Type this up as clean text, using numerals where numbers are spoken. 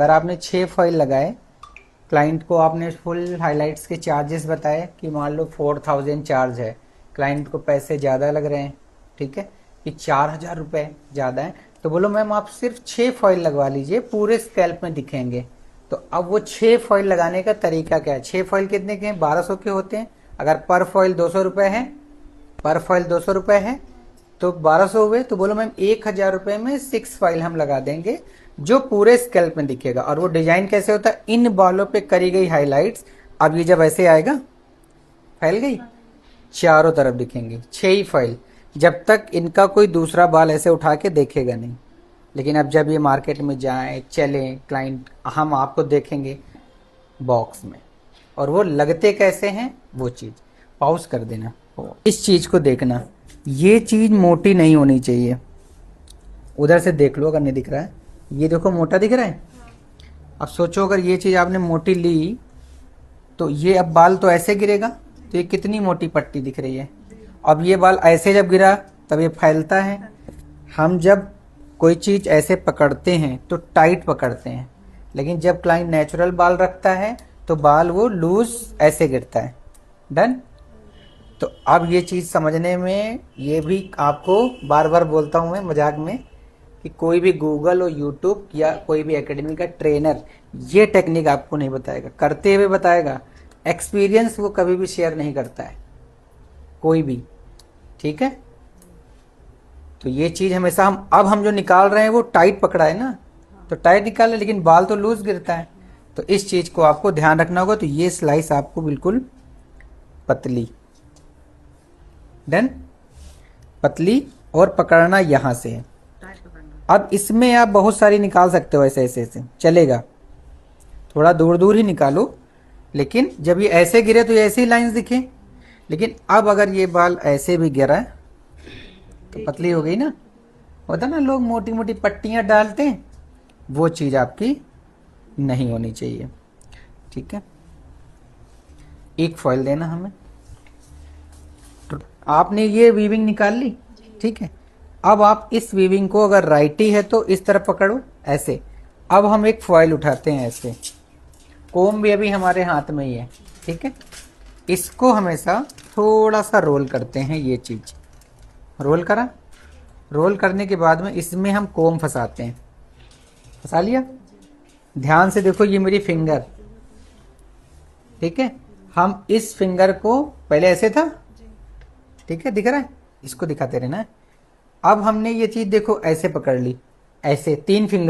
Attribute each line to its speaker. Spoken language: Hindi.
Speaker 1: अगर आपने 6 फॉइल लगाए, क्लाइंट को आपने फुल हाइलाइट्स के चार्जेस बताए कि मान लो 4000 चार्ज है, क्लाइंट को पैसे ज़्यादा लग रहे हैं, ठीक है, कि 4000 रुपये ज़्यादा है, तो बोलो मैम आप सिर्फ 6 फॉइल लगवा लीजिए, पूरे स्कैल्प में दिखेंगे। तो अब वो 6 फॉइल लगाने का तरीका क्या है? 6 फॉइल कितने के हैं? 1200 के होते हैं। अगर पर फॉइल 200 रुपये है, पर फॉइल 200 रुपये है तो 1200 हुए, तो बोलो मैम 1000 रुपये में 6 फाइल हम लगा देंगे जो पूरे स्कैल्प में दिखेगा। और वो डिजाइन कैसे होता है? इन बालों पे करी गई हाइलाइट्स, अब ये जब ऐसे आएगा, फैल गई, चारों तरफ दिखेंगे 6 ही फाइल, जब तक इनका कोई दूसरा बाल ऐसे उठा के देखेगा नहीं। लेकिन अब जब ये मार्केट में जाए चले क्लाइंट, हम आपको देखेंगे बॉक्स में, और वो लगते कैसे हैं वो चीज़ पॉज कर देना, इस चीज़ को देखना। ये चीज़ मोटी नहीं होनी चाहिए। उधर से देख लो अगर नहीं दिख रहा है, ये देखो मोटा दिख रहा है। अब सोचो अगर ये चीज़ आपने मोटी ली तो ये अब बाल तो ऐसे गिरेगा, तो ये कितनी मोटी पट्टी दिख रही है। अब ये बाल ऐसे जब गिरा तब ये फैलता है। हम जब कोई चीज़ ऐसे पकड़ते हैं तो टाइट पकड़ते हैं, लेकिन जब क्लाइंट नेचुरल बाल रखता है तो बाल वो लूज ऐसे गिरता है। डन। तो अब ये चीज़ समझने में, ये भी आपको बार बार बोलता हूँ मैं मजाक में, कि कोई भी गूगल और यूट्यूब या कोई भी एकेडमी का ट्रेनर ये टेक्निक आपको नहीं बताएगा, करते हुए बताएगा। एक्सपीरियंस वो कभी भी शेयर नहीं करता है कोई भी, ठीक है। तो ये चीज़ हमेशा हम जो निकाल रहे हैं वो टाइट पकड़ा है ना, तो टाइट निकाल, लेकिन बाल तो लूज गिरता है। तो इस चीज़ को आपको ध्यान रखना होगा। तो ये स्लाइस आपको बिल्कुल पतली, डन, पतली, और पकड़ना यहाँ से है। अब इसमें आप बहुत सारी निकाल सकते हो, ऐसे ऐसे ऐसे चलेगा, थोड़ा दूर दूर ही निकालो, लेकिन जब ये ऐसे गिरे तो ये ऐसी लाइंस दिखे। लेकिन अब अगर ये बाल ऐसे भी गिरा है तो पतली हो गई ना। होता ना लोग मोटी मोटी पट्टियां डालते हैं, वो चीज़ आपकी नहीं होनी चाहिए, ठीक है। एक फॉइल देना हमें। आपने ये वीविंग निकाल ली, ठीक है। अब आप इस वीविंग को अगर राइटी है तो इस तरफ पकड़ो ऐसे। अब हम एक फॉइल उठाते हैं ऐसे, कोम भी अभी हमारे हाथ में ही है, ठीक है। इसको हमेशा थोड़ा सा रोल करते हैं, ये चीज रोल करा। रोल करने के बाद में इसमें हम कोम फंसाते हैं, फंसा लिया। ध्यान से देखो, ये मेरी फिंगर, ठीक है। हम इस फिंगर को पहले ऐसे था, ठीक है, दिख रहा है, इसको दिखाते रहना है। अब हमने ये चीज देखो ऐसे पकड़ ली, ऐसे 3 फिंगर